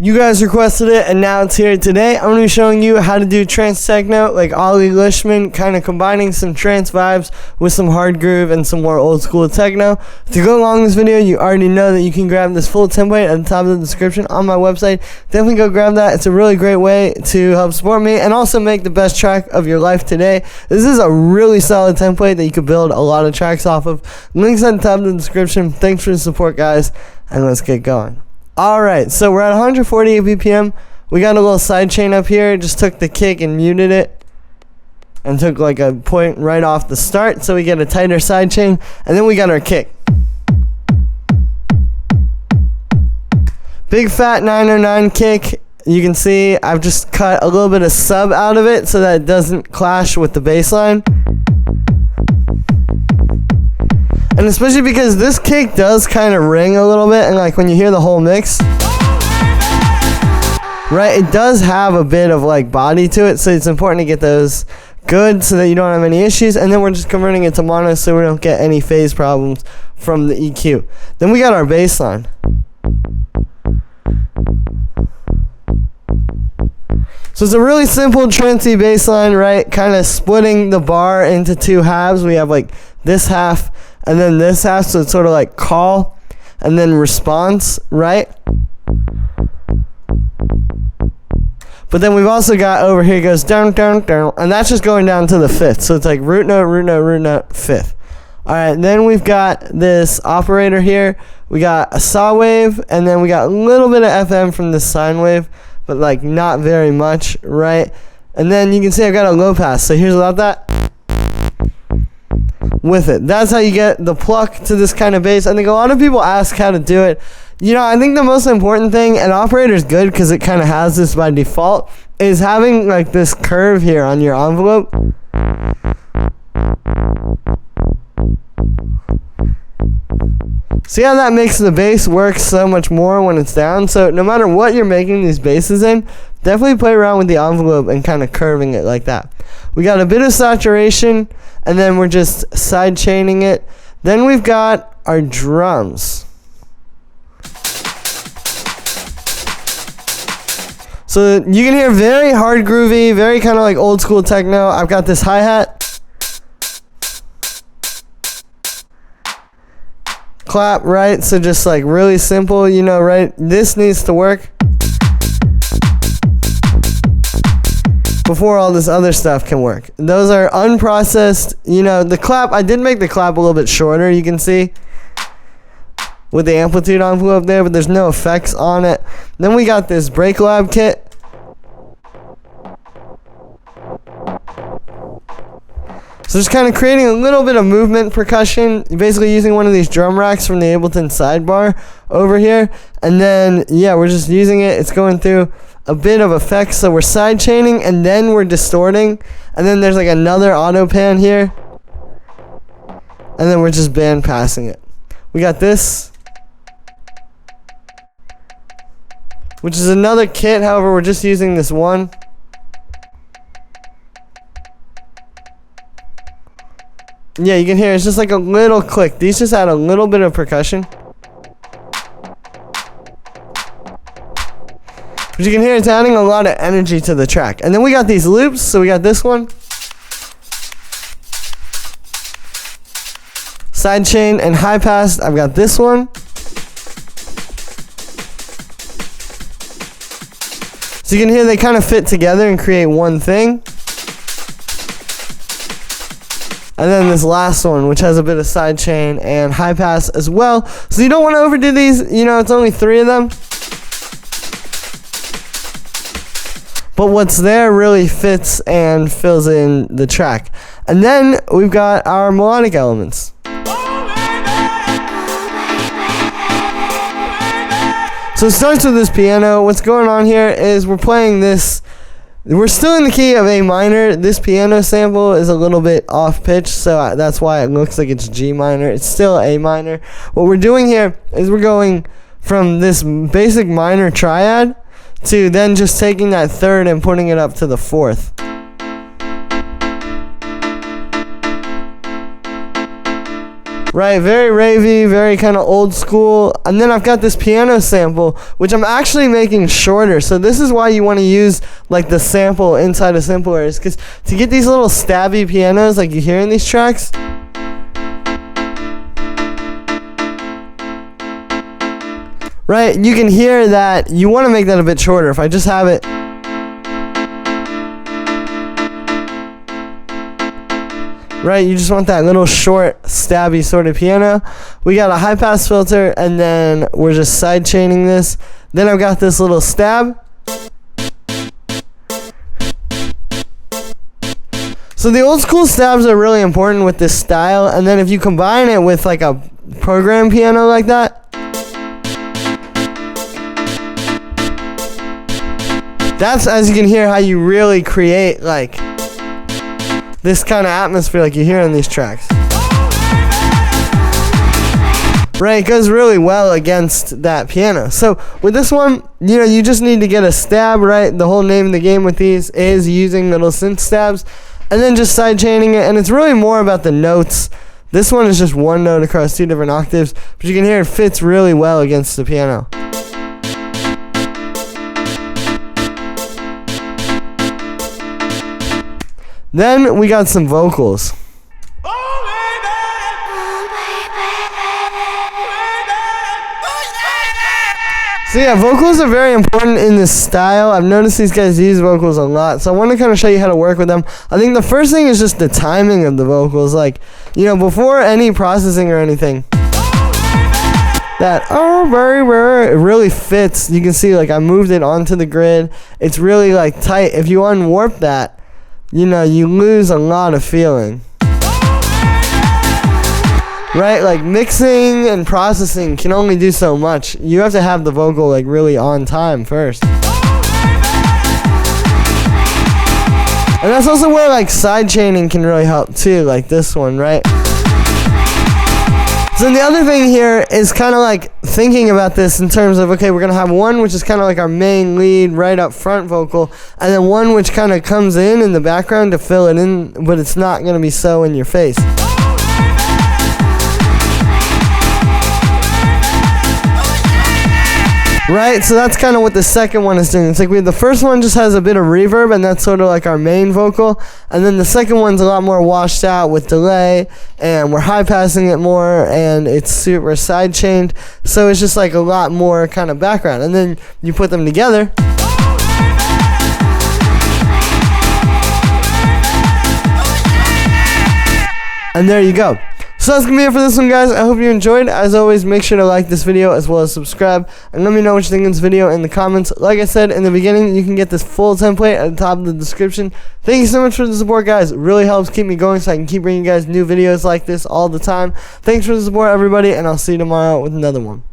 You guys requested it, and now it's here. Today, I'm going to be showing you how to do trance techno like Ollie Lishman, kind of combining some trance vibes with some hard groove and some more old school techno. To go along this video, you already know that you can grab this full template at the top of the description on my website. Definitely go grab that. It's a really great way to help support me and also make the best track of your life today. This is a really solid template that you could build a lot of tracks off of. Links at the top of the description. Thanks for the support, guys, and let's get going. Alright, so we're at 148 BPM. We got a little sidechain up here. Just took the kick and muted it. And took like a point right off the start so we get a tighter sidechain. And then we got our kick. Big fat 909 kick. You can see I've just cut a little bit of sub out of it so that it doesn't clash with the bass line. And especially because this kick does kind of ring a little bit, and like when you hear the whole mix, right, it does have a bit of like body to it, so it's important to get those good so that you don't have any issues. And then we're just converting it to mono so we don't get any phase problems from the EQ. Then we got our bass line. So it's a really simple trancey bass line, right? Kind of splitting the bar into two halves. We have like this half and then this half, so it's sort of like call and then response, right? But then we've also got over here, it goes down, down, down, and that's just going down to the fifth. So it's like root note, root note, root note, fifth. All right, then we've got this operator here. We got a saw wave, and then we got a little bit of FM from this sine wave, but like not very much, right? And then you can see I've got a low pass. So here's about that. With it. That's how you get the pluck to this kind of bass. I think a lot of people ask how to do it. You know, I think the most important thing, and operator is good because it kind of has this by default, is having like this curve here on your envelope. See how that makes the bass work so much more when it's down? So no matter what you're making these basses in, definitely play around with the envelope and kind of curving it like that. We got a bit of saturation, and then we're just side chaining it. Then we've got our drums. So you can hear very hard groovy, very kind of like old school techno. I've got this hi-hat. Clap, right? So just like really simple, you know, right? This needs to work before all this other stuff can work. Those are unprocessed, you know, the clap, I did make the clap a little bit shorter, you can see, with the amplitude envelope there, but there's no effects on it. Then we got this Break Lab kit. So just kind of creating a little bit of movement percussion, basically using one of these drum racks from the Ableton sidebar over here. And then, yeah, we're just using it. It's going through a bit of effects. So we're side chaining and then we're distorting. And then there's like another auto pan here. And then we're just band passing it. We got this, which is another kit. However, we're just using this one. Yeah, you can hear it's just like a little click. These just add a little bit of percussion. But you can hear it's adding a lot of energy to the track. And then we got these loops. So we got this one. Sidechain and high pass. I've got this one. So you can hear they kind of fit together and create one thing. And then this last one, which has a bit of sidechain and high pass as well. So you don't want to overdo these. You know, it's only 3 of them. But what's there really fits and fills in the track. And then we've got our melodic elements. So it starts with this piano. What's going on here is we're playing this. We're still in the key of A minor. This piano sample is a little bit off pitch, so that's why it looks like it's G minor. It's still A minor. What we're doing here is we're going from this basic minor triad to then just taking that third and putting it up to the fourth. Right, very ravey, very kind of old school. And then I've got this piano sample, which I'm actually making shorter. So this is why you want to use like the sample inside of simple layers, because to get these little stabby pianos like you hear in these tracks, right, you can hear that you want to make that a bit shorter. If I just have it, right, you just want that little short, stabby sort of piano. We got a high pass filter, and then we're just side chaining this. Then I've got this little stab. So the old school stabs are really important with this style, and then if you combine it with like a program piano like that, that's, as you can hear, how you really create like this kind of atmosphere like you hear in these tracks. Right, it goes really well against that piano. So with this one, you know, you just need to get a stab, right? The whole name of the game with these is using little synth stabs and then just side chaining it, and it's really more about the notes. This one is just one note across 2 different octaves, but you can hear it fits really well against the piano. Then we got some vocals. So yeah, vocals are very important in this style. I've noticed these guys use vocals a lot, so I want to kind of show you how to work with them. I think the first thing is just the timing of the vocals. Like, you know, before any processing or anything, that it really fits. You can see like I moved it onto the grid. It's really like tight. If you unwarp that, you know, you lose a lot of feeling. Right, like mixing and processing can only do so much. You have to have the vocal like really on time first. And that's also where like side chaining can really help too, like this one, right? So the other thing here is kind of like thinking about this in terms of, okay, we're going to have one which is kind of like our main lead right up front vocal, and then one which kind of comes in the background to fill it in, but it's not going to be so in your face. Right, so that's kind of what the second one is doing. It's like the first one just has a bit of reverb, and that's sort of like our main vocal, and then the second one's a lot more washed out with delay, and we're high passing it more, and it's super side chained, so it's just like a lot more kind of background, and then you put them together. And there you go. So that's going to be it for this one, guys. I hope you enjoyed. As always, make sure to like this video as well as subscribe. And let me know what you think of this video in the comments. Like I said in the beginning, you can get this full template at the top of the description. Thank you so much for the support, guys. It really helps keep me going so I can keep bringing you guys new videos like this all the time. Thanks for the support, everybody, and I'll see you tomorrow with another one.